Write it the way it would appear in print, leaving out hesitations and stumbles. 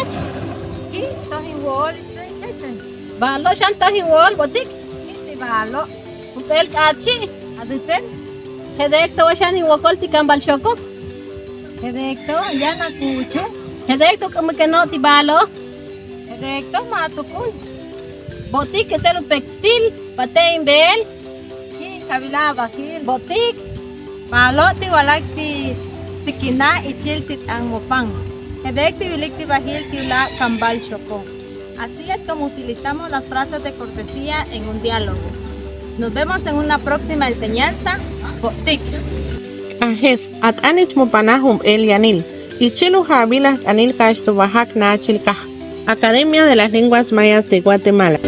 cheche. ¿Qué? ¿Estás igual? ¿Estás cheche? Balo shantas igual, botik. ¿Qué te balo? Upel kachi. ¿Aduten? Hedek to shan igual tikan bal shoko. ¿Hedecto? ¿Ya no escucho? Hedek to como que no ti balo. ¿Hedecto? ¿Matukuy? Botik que te lo pexil. Pate imbel. ¿Qué? ¿Kabila bakil? Botik. Balo ti walak ti tikina ichil tit ang mopang. ¿Hedecto y bilik ti bajil ti ula kambal shoko? Así es como utilizamos las frases de cortesía en un diálogo. Nos vemos en una próxima enseñanza. Botik. Ajes, at anich mo panahum el yanil. Ichilu Javila Anil Kashto Bahak Nachilka. Academia de las Lenguas Mayas de Guatemala.